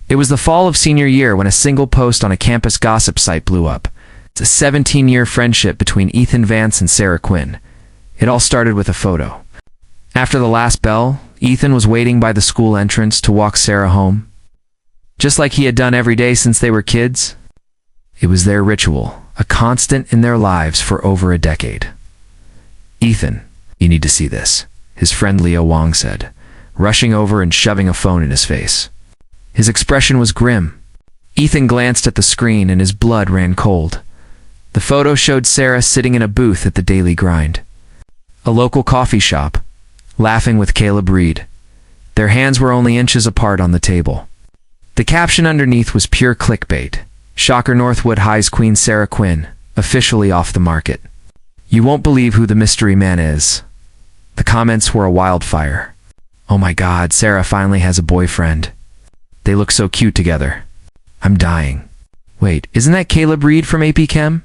It was the fall of senior year when a single post on a campus gossip site blew up. It's a 17-year friendship between Ethan Vance and Sarah Quinn. It all started with a photo. After the last bell, Ethan was waiting by the school entrance to walk Sarah home. Just like he had done every day since they were kids. It was their ritual, a constant in their lives for over a decade. "Ethan, you need to see this," his friend Leo Wong said, rushing over and shoving a phone in his face. His expression was grim. Ethan glanced at the screen and his blood ran cold. The photo showed Sarah sitting in a booth at the Daily Grind, a local coffee shop, laughing with Caleb Reed. Their hands were only inches apart on the table. The caption underneath was pure clickbait. "Shocker, Northwood High's Queen Sarah Quinn, officially off the market. You won't believe who the mystery man is." The comments were a wildfire. "Oh my God, Sarah finally has a boyfriend. They look so cute together. I'm dying. Wait, isn't that Caleb Reed from AP Chem?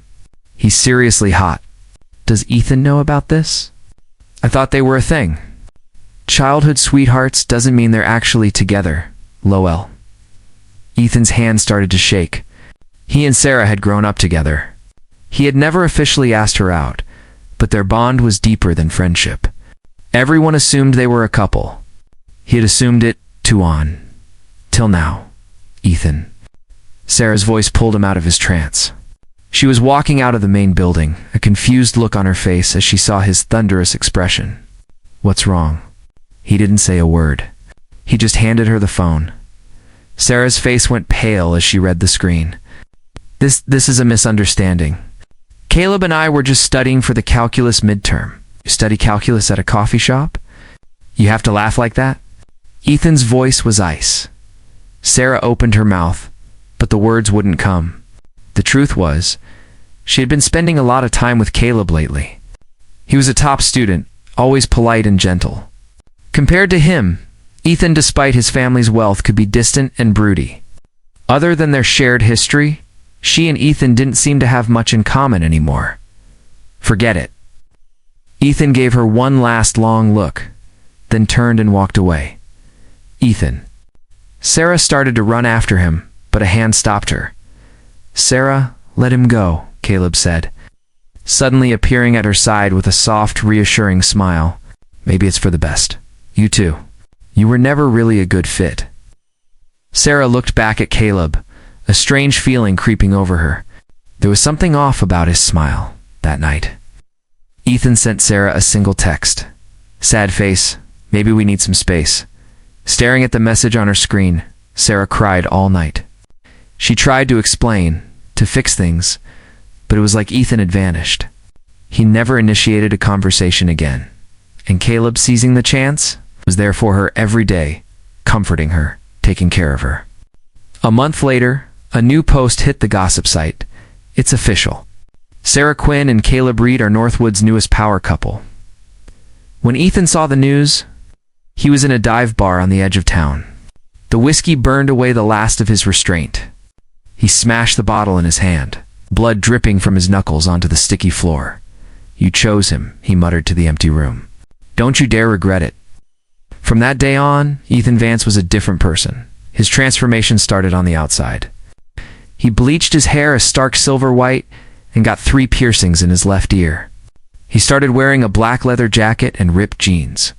He's seriously hot. Does Ethan know about this? I thought they were a thing. Childhood sweethearts doesn't mean they're actually together. Lol." Ethan's hand started to shake. He and Sarah had grown up together. He had never officially asked her out, but their bond was deeper than friendship. Everyone assumed they were a couple. He had assumed it till now. "Ethan." Sarah's voice pulled him out of his trance. She was walking out of the main building, a confused look on her face as she saw his thunderous expression. "What's wrong?" He didn't say a word. He just handed her the phone. Sarah's face went pale as she read the screen. This is a misunderstanding. Caleb and I were just studying for the calculus midterm." "You study calculus at a coffee shop? You have to laugh like that?" Ethan's voice was ice. Sarah opened her mouth, but the words wouldn't come. The truth was, she had been spending a lot of time with Caleb lately. He was a top student, always polite and gentle. Compared to him, Ethan, despite his family's wealth, could be distant and broody. Other than their shared history, she and Ethan didn't seem to have much in common anymore. Forget it. Ethan gave her one last long look, then turned and walked away. "Ethan." Sarah started to run after him, but a hand stopped her. "Sarah, let him go," Caleb said, suddenly appearing at her side with a soft, reassuring smile. "Maybe it's for the best. You too. You were never really a good fit." Sarah looked back at Caleb, a strange feeling creeping over her. There was something off about his smile that night. Ethan sent Sarah a single text. "Sad face, maybe we need some space." Staring at the message on her screen, Sarah cried all night. She tried to explain, to fix things, but it was like Ethan had vanished. He never initiated a conversation again, and Caleb, seizing the chance, was there for her every day, comforting her, taking care of her. A month later, a new post hit the gossip site. It's official. Sarah Quinn and Caleb Reed are Northwood's newest power couple. When Ethan saw the news, he was in a dive bar on the edge of town. The whiskey burned away the last of his restraint. He smashed the bottle in his hand, blood dripping from his knuckles onto the sticky floor. "You chose him," he muttered to the empty room. "Don't you dare regret it." From that day on, Ethan Vance was a different person. His transformation started on the outside. He bleached his hair a stark silver white and got 3 piercings in his left ear. He started wearing a black leather jacket and ripped jeans.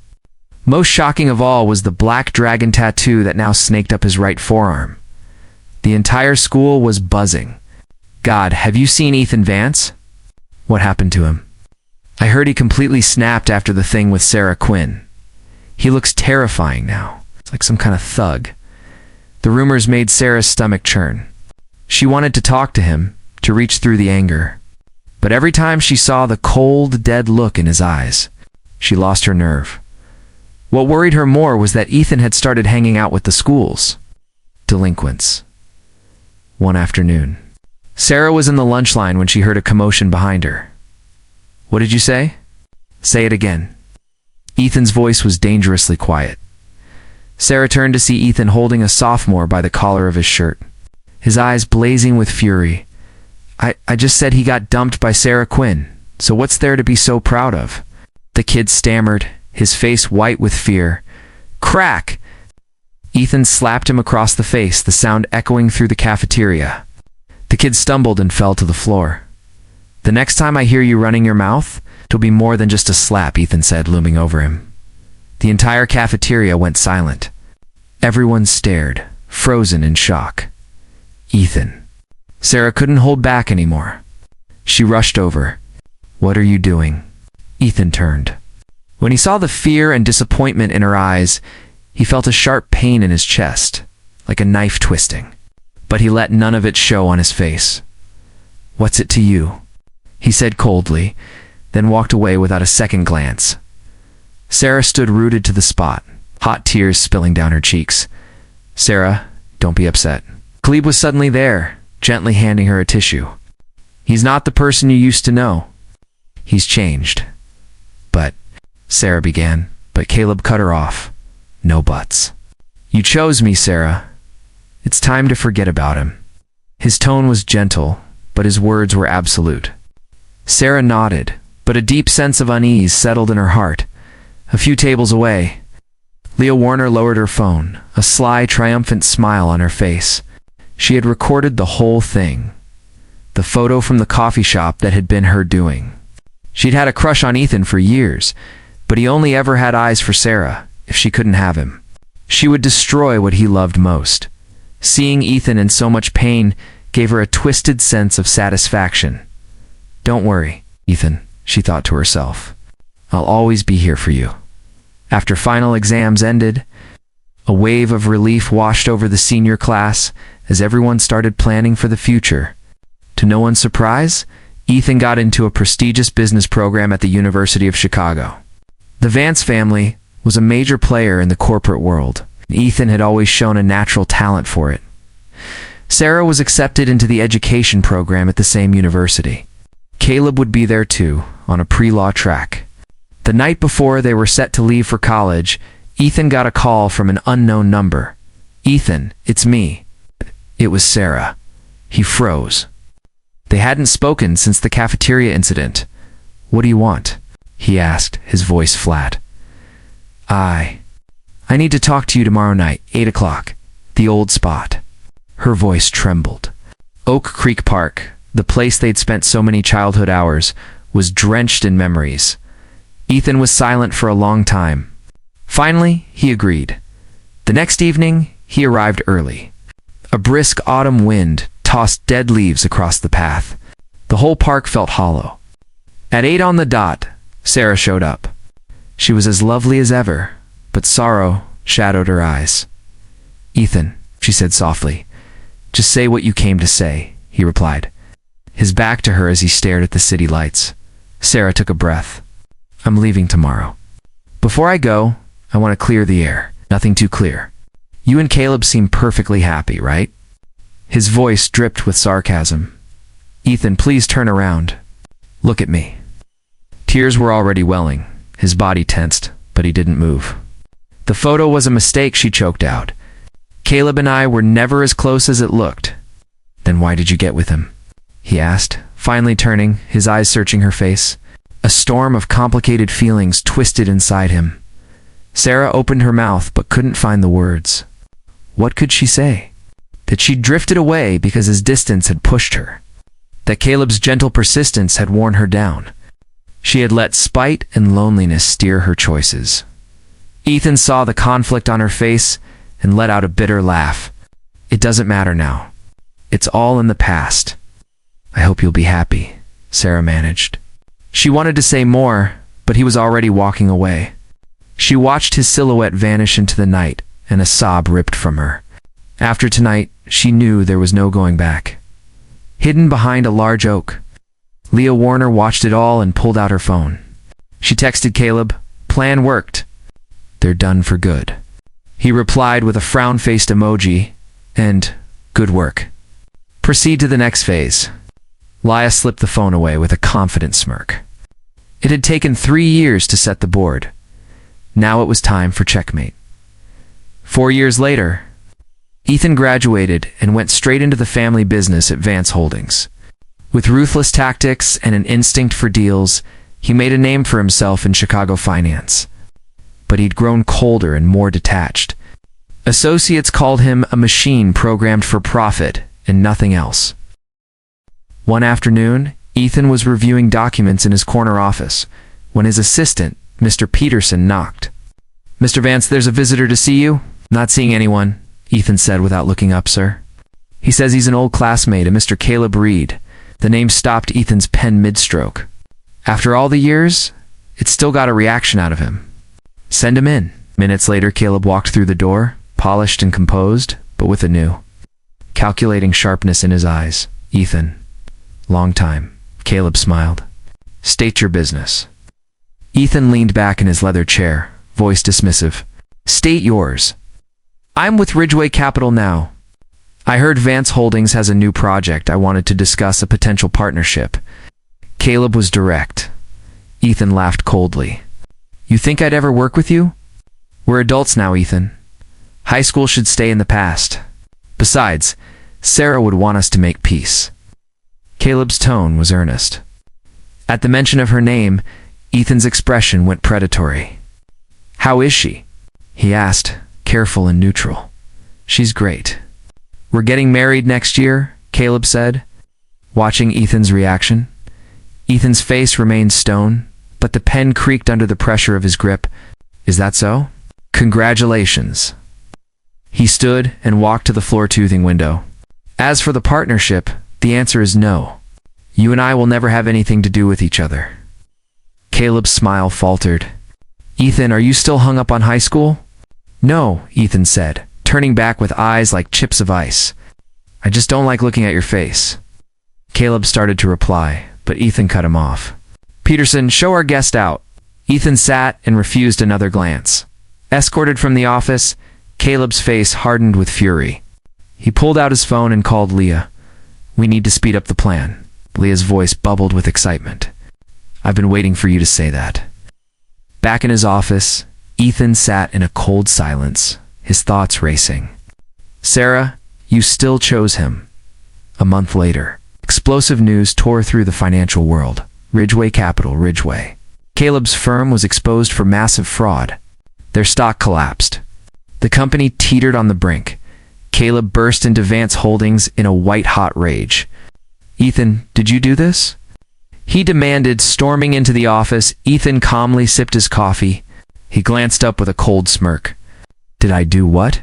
Most shocking of all was the black dragon tattoo that now snaked up his right forearm. The entire school was buzzing. "God, have you seen Ethan Vance? What happened to him? I heard he completely snapped after the thing with Sarah Quinn. He looks terrifying now. It's like some kind of thug." The rumors made Sarah's stomach churn. She wanted to talk to him, to reach through the anger. But every time she saw the cold, dead look in his eyes, she lost her nerve. What worried her more was that Ethan had started hanging out with the school's delinquents. One afternoon, Sarah was in the lunch line when she heard a commotion behind her. "What did you say?" "Say it again." Ethan's voice was dangerously quiet. Sarah turned to see Ethan holding a sophomore by the collar of his shirt, his eyes blazing with fury. I just said he got dumped by Sarah Quinn, so what's there to be so proud of?" The kid stammered, his face white with fear. Crack! Ethan slapped him across the face, the sound echoing through the cafeteria. The kid stumbled and fell to the floor. "The next time I hear you running your mouth, it'll be more than just a slap," Ethan said, looming over him. The entire cafeteria went silent. Everyone stared, frozen in shock. "Ethan." Sarah couldn't hold back anymore. She rushed over. "What are you doing?" Ethan turned. When he saw the fear and disappointment in her eyes, he felt a sharp pain in his chest, like a knife twisting. But he let none of it show on his face. "What's it to you?" he said coldly, then walked away without a second glance. Sarah stood rooted to the spot, hot tears spilling down her cheeks. "Sarah, don't be upset." Glebe was suddenly there, gently handing her a tissue. "He's not the person you used to know. He's changed." "But," Sarah began, but Caleb cut her off. "No buts. You chose me, Sarah. It's time to forget about him." His tone was gentle, but his words were absolute. Sarah nodded, but a deep sense of unease settled in her heart. A few tables away, Leah Warner lowered her phone, a sly, triumphant smile on her face. She had recorded the whole thing. The photo from the coffee shop that had been her doing. She'd had a crush on Ethan for years, but he only ever had eyes for Sarah, if she couldn't have him. She would destroy what he loved most. Seeing Ethan in so much pain gave her a twisted sense of satisfaction. "Don't worry, Ethan," she thought to herself. "I'll always be here for you." After final exams ended, a wave of relief washed over the senior class as everyone started planning for the future. To no one's surprise, Ethan got into a prestigious business program at the University of Chicago. The Vance family was a major player in the corporate world. Ethan had always shown a natural talent for it. Sarah was accepted into the education program at the same university. Caleb would be there too, on a pre-law track. The night before they were set to leave for college, Ethan got a call from an unknown number. "Ethan, it's me." It was Sarah. He froze. They hadn't spoken since the cafeteria incident. "What do you want?" he asked, his voice flat. I need to talk to you tomorrow night, 8 o'clock. The old spot." Her voice trembled. Oak Creek Park, the place they'd spent so many childhood hours, was drenched in memories. Ethan was silent for a long time. Finally, he agreed. The next evening, he arrived early. A brisk autumn wind tossed dead leaves across the path. The whole park felt hollow. At 8 on the dot, Sarah showed up. She was as lovely as ever, but sorrow shadowed her eyes. "Ethan," she said softly. "Just say what you came to say," he replied, his back to her as he stared at the city lights. Sarah took a breath. "I'm leaving tomorrow. Before I go, I want to clear the air. Nothing too clear. You and Caleb seem perfectly happy, right?" His voice dripped with sarcasm. "Ethan, please turn around. Look at me." Tears were already welling. His body tensed, but he didn't move. "The photo was a mistake," she choked out. "Caleb and I were never as close as it looked." "Then why did you get with him?" he asked, finally turning, his eyes searching her face. A storm of complicated feelings twisted inside him. Sarah opened her mouth but couldn't find the words. What could she say? That she'd drifted away because his distance had pushed her. That Caleb's gentle persistence had worn her down. She had let spite and loneliness steer her choices. Ethan saw the conflict on her face and let out a bitter laugh. "It doesn't matter now. It's all in the past. I hope you'll be happy," Sarah managed. She wanted to say more, but he was already walking away. She watched his silhouette vanish into the night, and a sob ripped from her. After tonight, she knew there was no going back. Hidden behind a large oak, Leah Warner watched it all and pulled out her phone. She texted Caleb, "Plan worked. They're done for good." He replied with a frown-faced emoji and, "Good work. Proceed to the next phase." Leah slipped the phone away with a confident smirk. It had taken 3 years to set the board. Now it was time for checkmate. 4 years later, Ethan graduated and went straight into the family business at Vance Holdings. With ruthless tactics and an instinct for deals, he made a name for himself in Chicago finance. But he'd grown colder and more detached. Associates called him a machine programmed for profit and nothing else. One afternoon, Ethan was reviewing documents in his corner office when his assistant, Mr. Peterson, knocked. "Mr. Vance, there's a visitor to see you." "Not seeing anyone," Ethan said without looking up, "sir." "He says he's an old classmate, a Mr. Caleb Reed." The name stopped Ethan's pen mid-stroke. After all the years, it still got a reaction out of him. "Send him in." Minutes later, Caleb walked through the door, polished and composed, but with a new, calculating sharpness in his eyes. "Ethan." "Long time." Caleb smiled. "State your business." Ethan leaned back in his leather chair, voice dismissive. "State yours." "I'm with Ridgeway Capital now. I heard Vance Holdings has a new project. I wanted to discuss a potential partnership." Caleb was direct. Ethan laughed coldly. "You think I'd ever work with you? We're adults now, Ethan. High school should stay in the past. Besides, Sarah would want us to make peace." Caleb's tone was earnest. At the mention of her name, Ethan's expression went predatory. "How is she?" he asked, careful and neutral. "She's great." "We're getting married next year," Caleb said, watching Ethan's reaction. Ethan's face remained stone, but the pen creaked under the pressure of his grip. "Is that so?" "Congratulations." He stood and walked to the floor-toothing window. "As for the partnership, the answer is no. You and I will never have anything to do with each other." Caleb's smile faltered. "Ethan, are you still hung up on high school?" "No," Ethan said, turning back with eyes like chips of ice. "I just don't like looking at your face." Caleb started to reply, but Ethan cut him off. "Peterson, show our guest out." Ethan sat and refused another glance. Escorted from the office, Caleb's face hardened with fury. He pulled out his phone and called Leah. "We need to speed up the plan." Leah's voice bubbled with excitement. "I've been waiting for you to say that." Back in his office, Ethan sat in a cold silence, his thoughts racing. "Sarah, you still chose him." A month later, explosive news tore through the financial world. Ridgeway Capital, Ridgeway. Caleb's firm was exposed for massive fraud. Their stock collapsed. The company teetered on the brink. Caleb burst into Vance Holdings in a white-hot rage. "Ethan, did you do this?" he demanded, storming into the office. Ethan calmly sipped his coffee. He glanced up with a cold smirk. "Did I do what?"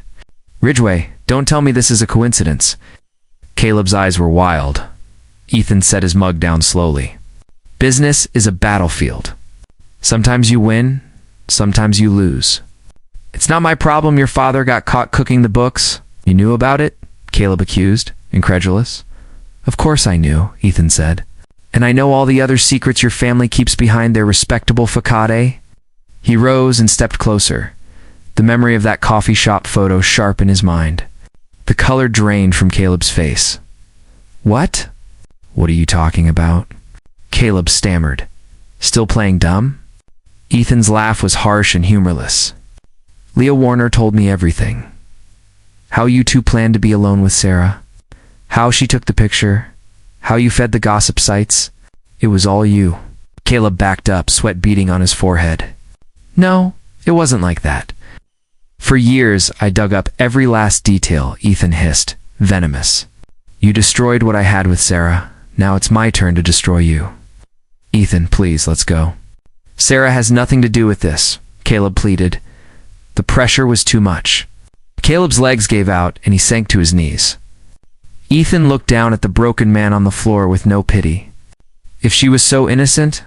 "Ridgeway, don't tell me this is a coincidence." Caleb's eyes were wild. Ethan set his mug down slowly. "Business is a battlefield. Sometimes you win, sometimes you lose. It's not my problem your father got caught cooking the books." "You knew about it?" Caleb accused, incredulous. "Of course I knew," Ethan said. "And I know all the other secrets your family keeps behind their respectable facade." He rose and stepped closer. The memory of that coffee shop photo sharp in his mind. The color drained from Caleb's face. "What? What are you talking about?" Caleb stammered. "Still playing dumb?" Ethan's laugh was harsh and humorless. "Leah Warner told me everything. How you two planned to be alone with Sarah. How she took the picture. How you fed the gossip sites. It was all you." Caleb backed up, sweat beading on his forehead. "No, it wasn't like that. For years, I dug up every last detail," Ethan hissed, venomous. "You destroyed what I had with Sarah. Now it's my turn to destroy you." "Ethan, please, let's go." "Sarah has nothing to do with this," Caleb pleaded. The pressure was too much. Caleb's legs gave out, and he sank to his knees. Ethan looked down at the broken man on the floor with no pity. "If she was so innocent,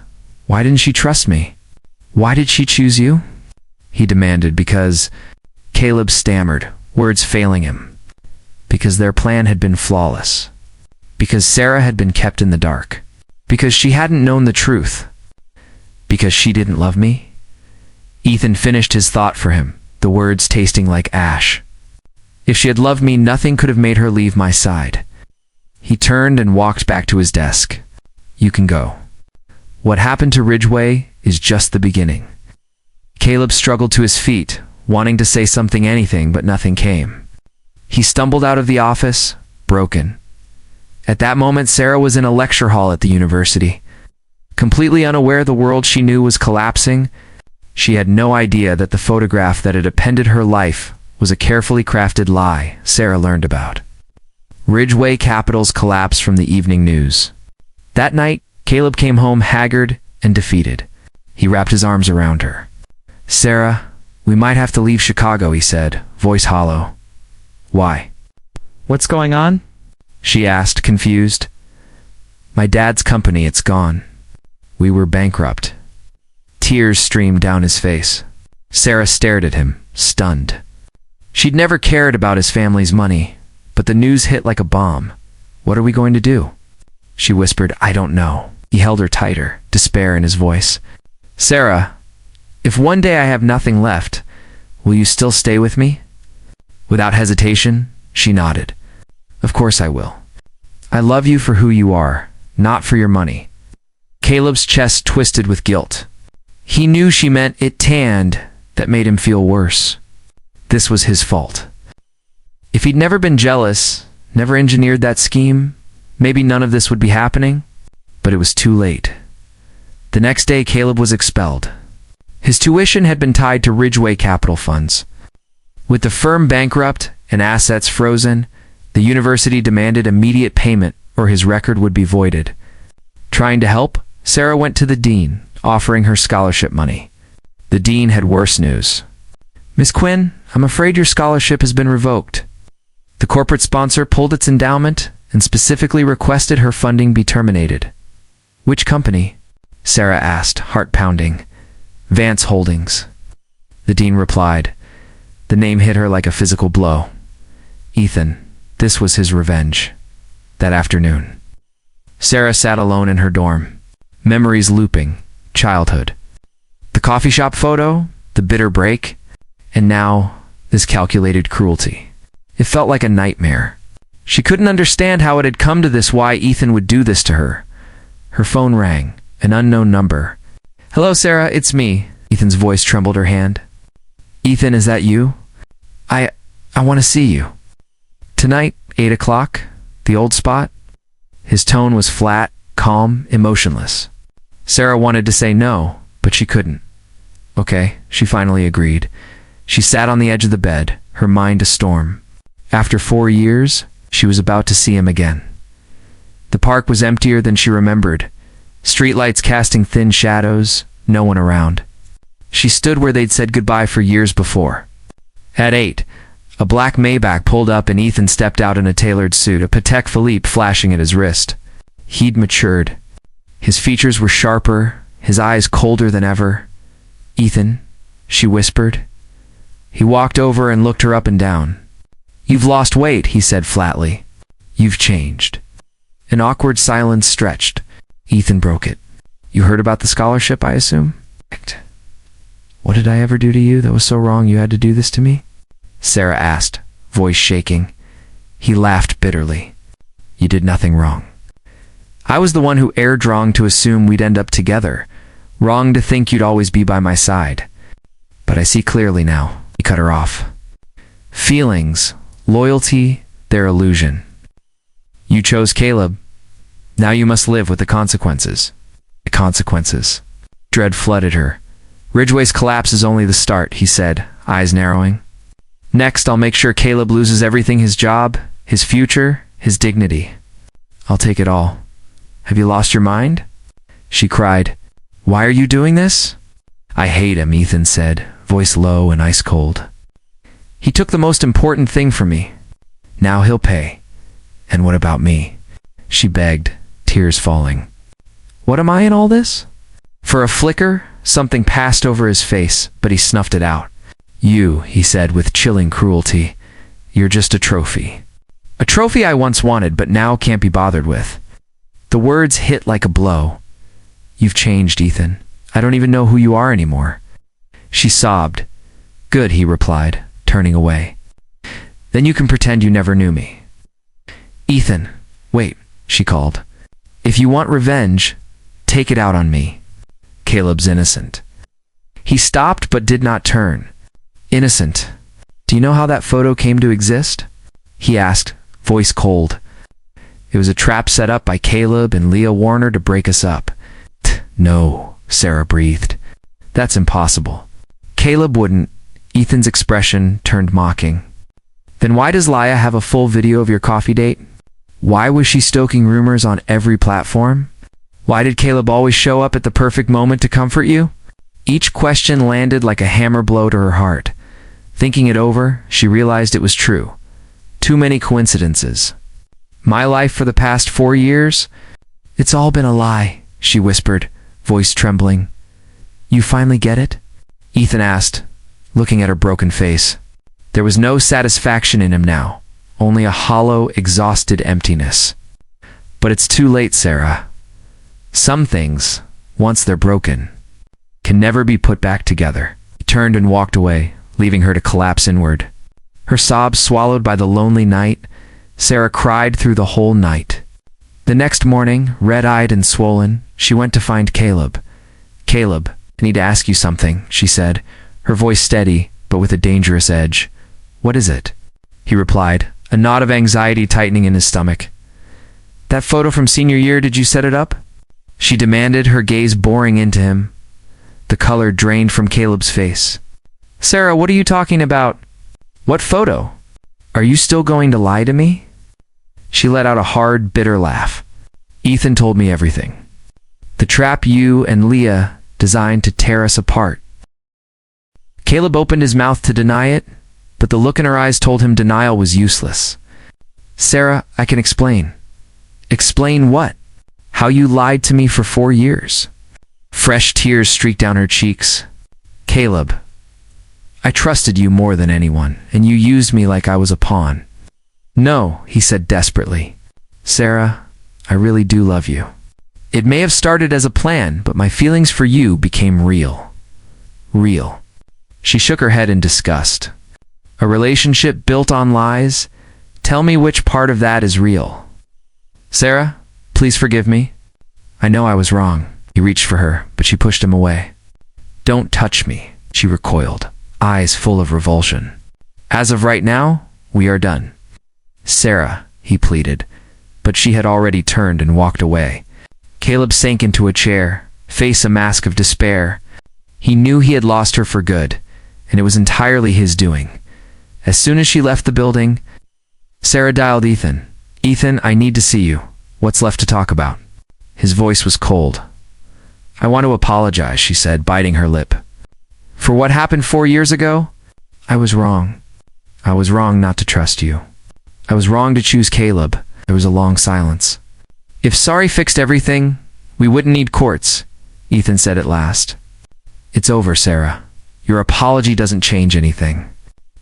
why didn't she trust me? Why did she choose you?" he demanded. "Because," Caleb stammered, words failing him. "Because their plan had been flawless. Because Sarah had been kept in the dark. Because she hadn't known the truth. Because she didn't love me." Ethan finished his thought for him, the words tasting like ash. "If she had loved me, nothing could have made her leave my side." He turned and walked back to his desk. "You can go. What happened to Ridgeway is just the beginning." Caleb struggled to his feet, wanting to say something, anything, but nothing came. He stumbled out of the office, broken. At that moment, Sarah was in a lecture hall at the university. Completely unaware the world she knew was collapsing, she had no idea that the photograph that had appended her life was a carefully crafted lie Sarah learned about. Ridgeway Capital's collapse from the evening news. That night, Caleb came home haggard and defeated. He wrapped his arms around her. "Sarah, we might have to leave Chicago," he said, voice hollow. "Why?" "What's going on?" she asked, confused. "My dad's company, it's gone. We were bankrupt." Tears streamed down his face. Sarah stared at him, stunned. She'd never cared about his family's money, but the news hit like a bomb. "What are we going to do?" she whispered. "I don't know." He held her tighter, despair in his voice. "Sarah, if one day I have nothing left, will you still stay with me?" Without hesitation, she nodded. "Of course I will. I love you for who you are, not for your money." Caleb's chest twisted with guilt. He knew she meant it tanned that made him feel worse. This was his fault. If he'd never been jealous, never engineered that scheme, maybe none of this would be happening. But it was too late. The next day, Caleb was expelled. His tuition had been tied to Ridgeway Capital funds. With the firm bankrupt and assets frozen, the university demanded immediate payment or his record would be voided. Trying to help, Sarah went to the dean, offering her scholarship money. The dean had worse news. "Miss Quinn, I'm afraid your scholarship has been revoked." The corporate sponsor pulled its endowment and specifically requested her funding be terminated. "Which company?" Sarah asked, heart pounding. "Vance Holdings." The dean replied. The name hit her like a physical blow. Ethan, this was his revenge. That afternoon, Sarah sat alone in her dorm, memories looping, childhood. The coffee shop photo, the bitter break, and now this calculated cruelty. It felt like a nightmare. She couldn't understand how it had come to this, why Ethan would do this to her. Her phone rang, an unknown number. "Hello, Sarah, it's me." Ethan's voice trembled her hand. "Ethan, is that you? I want to see you." "Tonight, 8 o'clock, the old spot?" His tone was flat, calm, emotionless. Sarah wanted to say no, but she couldn't. "Okay," she finally agreed. She sat on the edge of the bed, her mind a storm. After 4 years, she was about to see him again. The park was emptier than she remembered. Streetlights casting thin shadows, no one around. She stood where they'd said goodbye for years before. At 8, a black Maybach pulled up and Ethan stepped out in a tailored suit, a Patek Philippe flashing at his wrist. He'd matured. His features were sharper, his eyes colder than ever. "Ethan," she whispered. He walked over and looked her up and down. "You've lost weight," he said flatly. "You've changed." An awkward silence stretched. Ethan broke it. "You heard about the scholarship, I assume?" "What did I ever do to you that was so wrong you had to do this to me?" Sarah asked, voice shaking. He laughed bitterly. "You did nothing wrong. I was the one who erred wrong to assume we'd end up together, wrong to think you'd always be by my side. But I see clearly now." He cut her off. "Feelings, loyalty, their illusion. You chose Caleb. Now you must live with the consequences." The consequences. Dread flooded her. "Ridgeway's collapse is only the start," he said, eyes narrowing. "Next, I'll make sure Caleb loses everything: his job, his future, his dignity. I'll take it all." "Have you lost your mind?" she cried. "Why are you doing this?" "I hate him," Ethan said, voice low and ice cold. "He took the most important thing from me. Now he'll pay." "And what about me?" she begged, tears falling. "What am I in all this?" For a flicker, something passed over his face, but he snuffed it out. "You," he said with chilling cruelty, "you're just a trophy. A trophy I once wanted, but now can't be bothered with." The words hit like a blow. "You've changed, Ethan. I don't even know who you are anymore." She sobbed. "Good," he replied, turning away. "Then you can pretend you never knew me." "Ethan, wait," she called. "If you want revenge, take it out on me. Caleb's innocent." He stopped but did not turn. "Innocent. Do you know how that photo came to exist?" he asked, voice cold. "It was a trap set up by Caleb and Leah Warner to break us up." "No," Sarah breathed. "That's impossible. Caleb wouldn't. Ethan's expression turned mocking. Then why does Laya have a full video of your coffee date? Why was she stoking rumors on every platform? Why did Caleb always show up at the perfect moment to comfort you? Each question landed like a hammer blow to her heart. Thinking it over, she realized it was true. Too many coincidences. My life for the past 4 years? It's all been a lie, she whispered, voice trembling. You finally get it? Ethan asked, looking at her broken face. There was no satisfaction in him now, only a hollow, exhausted emptiness. But it's too late, Sarah. Some things, once they're broken, can never be put back together. He turned and walked away, leaving her to collapse inward. Her sobs swallowed by the lonely night, Sarah cried through the whole night. The next morning, red-eyed and swollen, she went to find Caleb. Caleb, I need to ask you something, she said, her voice steady, but with a dangerous edge. What is it? He replied, a knot of anxiety tightening in his stomach. That photo from senior year, did you set it up? She demanded, her gaze boring into him. The color drained from Caleb's face. Sarah, what are you talking about? What photo? Are you still going to lie to me? She let out a hard, bitter laugh. Ethan told me everything. The trap you and Leah designed to tear us apart. Caleb opened his mouth to deny it, but the look in her eyes told him denial was useless. Sarah, I can explain. Explain what? How you lied to me for 4 years. Fresh tears streaked down her cheeks. Caleb, I trusted you more than anyone, and you used me like I was a pawn. No, he said desperately. Sarah, I really do love you. It may have started as a plan, but my feelings for you became real. Real. She shook her head in disgust. A relationship built on lies? Tell me which part of that is real. Sarah, please forgive me. I know I was wrong. He reached for her, but she pushed him away. Don't touch me, she recoiled, eyes full of revulsion. As of right now, we are done. Sarah, he pleaded, but she had already turned and walked away. Caleb sank into a chair, face a mask of despair. He knew he had lost her for good, and it was entirely his doing. As soon as she left the building, Sarah dialed Ethan. Ethan, I need to see you. What's left to talk about? His voice was cold. I want to apologize, she said, biting her lip. For what happened 4 years ago? I was wrong. I was wrong not to trust you. I was wrong to choose Caleb. There was a long silence. If sorry fixed everything, we wouldn't need courts, Ethan said at last. It's over, Sarah. Your apology doesn't change anything.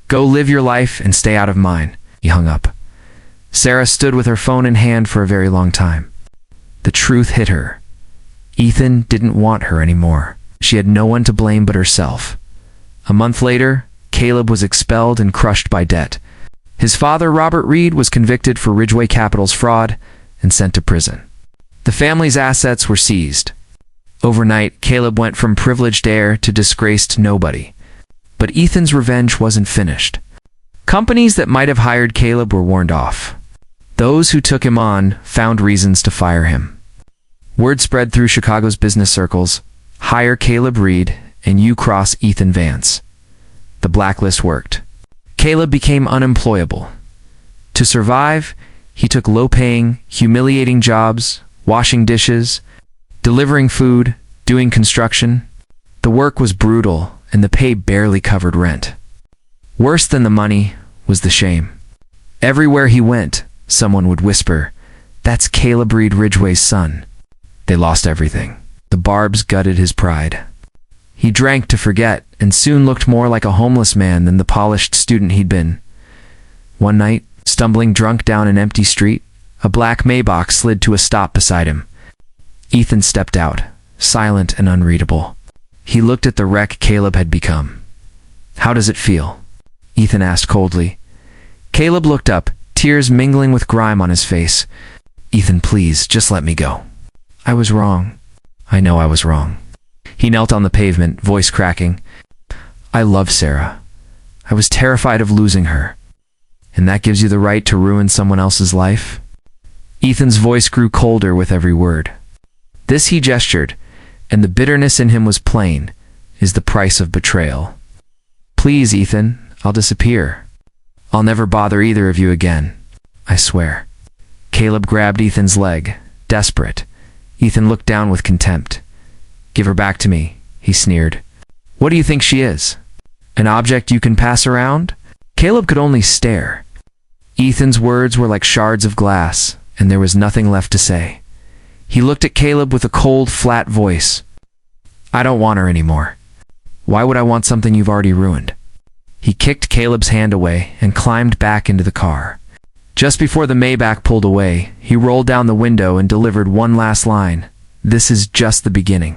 Go live your life and stay out of mine. He hung up. Sarah stood with her phone in hand for a very long time. The truth hit her. Ethan didn't want her anymore. She had no one to blame but herself. A month later, Caleb was expelled and crushed by debt. His father, Robert Reed, was convicted for Ridgeway Capital's fraud and sent to prison. The family's assets were seized. Overnight, Caleb went from privileged heir to disgraced nobody. But Ethan's revenge wasn't finished. Companies that might have hired Caleb were warned off. Those who took him on found reasons to fire him. Word spread through Chicago's business circles, hire Caleb Reed and you cross Ethan Vance. The blacklist worked. Caleb became unemployable. To survive, he took low-paying, humiliating jobs, washing dishes, delivering food, doing construction. The work was brutal, and the pay barely covered rent. Worse than the money was the shame. Everywhere he went, someone would whisper, "That's Caleb Reed Ridgway's son." They lost everything. The barbs gutted his pride. He drank to forget, and soon looked more like a homeless man than the polished student he'd been. One night, stumbling drunk down an empty street, a black Maybach slid to a stop beside him. Ethan stepped out, silent and unreadable. He looked at the wreck Caleb had become. "How does it feel?" Ethan asked coldly. Caleb looked up, tears mingling with grime on his face. "Ethan, please, just let me go. I was wrong. I know I was wrong." He knelt on the pavement, voice cracking. "I love Sarah. I was terrified of losing her. And that gives you the right to ruin someone else's life?" Ethan's voice grew colder with every word. This he gestured, and the bitterness in him was plain, is the price of betrayal. Please, Ethan, I'll disappear. I'll never bother either of you again. I swear. Caleb grabbed Ethan's leg, desperate. Ethan looked down with contempt. Give her back to me, he sneered. What do you think she is? An object you can pass around? Caleb could only stare. Ethan's words were like shards of glass, and there was nothing left to say. He looked at Caleb with a cold, flat voice. I don't want her anymore. Why would I want something you've already ruined? He kicked Caleb's hand away and climbed back into the car. Just before the Maybach pulled away, he rolled down the window and delivered one last line. This is just the beginning.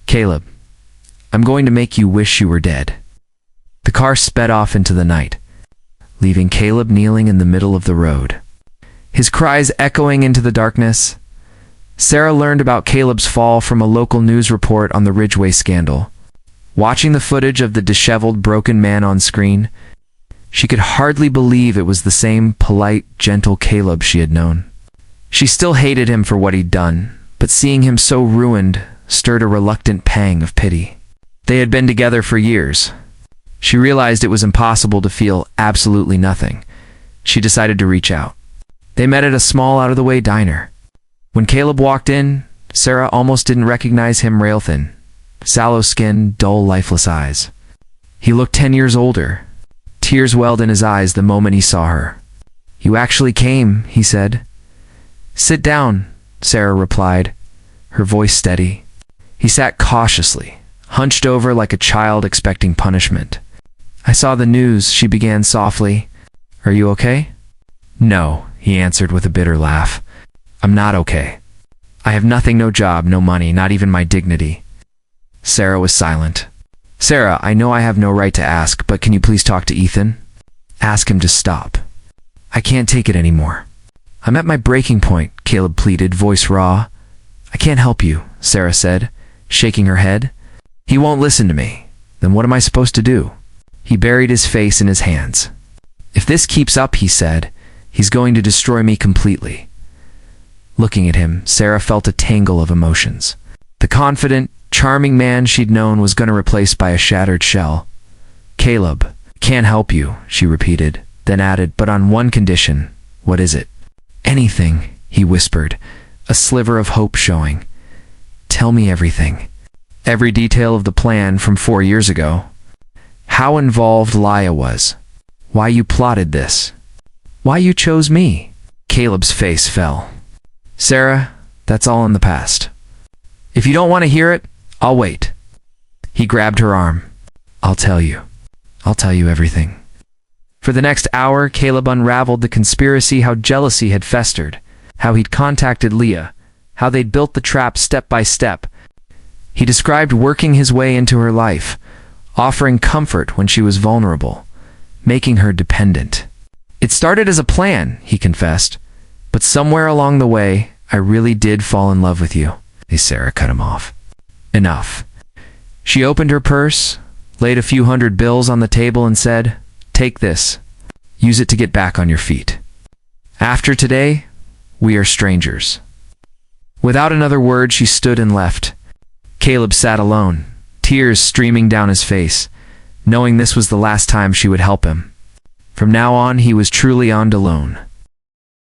Caleb, I'm going to make you wish you were dead. The car sped off into the night, leaving Caleb kneeling in the middle of the road, his cries echoing into the darkness. Sarah learned about Caleb's fall from a local news report on the Ridgeway scandal. Watching the footage of the disheveled, broken man on screen, she could hardly believe it was the same polite, gentle Caleb she had known. She still hated him for what he'd done, but seeing him so ruined stirred a reluctant pang of pity. They had been together for years. She realized it was impossible to feel absolutely nothing. She decided to reach out. They met at a small, out-of-the-way diner. When Caleb walked in, Sarah almost didn't recognize him. Rail-thin, sallow skin, dull, lifeless eyes. He looked 10 years older. Tears welled in his eyes the moment he saw her. You actually came, he said. Sit down, Sarah replied, her voice steady. He sat cautiously, hunched over like a child expecting punishment. I saw the news, she began softly. Are you okay? No, he answered with a bitter laugh. I'm not okay. I have nothing, no job, no money, not even my dignity. Sarah was silent. Sarah, I know I have no right to ask, but can you please talk to Ethan? Ask him to stop. I can't take it anymore. I'm at my breaking point, Caleb pleaded, voice raw. I can't help you, Sarah said, shaking her head. He won't listen to me. Then what am I supposed to do? He buried his face in his hands. If this keeps up, he said, he's going to destroy me completely. Looking at him, Sarah felt a tangle of emotions. The confident, charming man she'd known was going to replace by a shattered shell. Caleb, can't help you, she repeated, then added, but on one condition. What is it? Anything, he whispered, a sliver of hope showing. Tell me everything. Every detail of the plan from 4 years ago. How involved Laya was. Why you plotted this. Why you chose me. Caleb's face fell. Sarah, that's all in the past. If you don't want to hear it, I'll wait. He grabbed her arm. I'll tell you. I'll tell you everything. For the next hour, Caleb unraveled the conspiracy, how jealousy had festered, how he'd contacted Leah, how they'd built the trap step by step. He described working his way into her life, offering comfort when she was vulnerable, making her dependent. It started as a plan, he confessed, but somewhere along the way, I really did fall in love with you. Sarah cut him off. Enough. She opened her purse, laid a few $100 bills on the table and said, take this. Use it to get back on your feet. After today, we are strangers. Without another word, she stood and left. Caleb sat alone, tears streaming down his face, knowing this was the last time she would help him. From now on, he was truly on alone.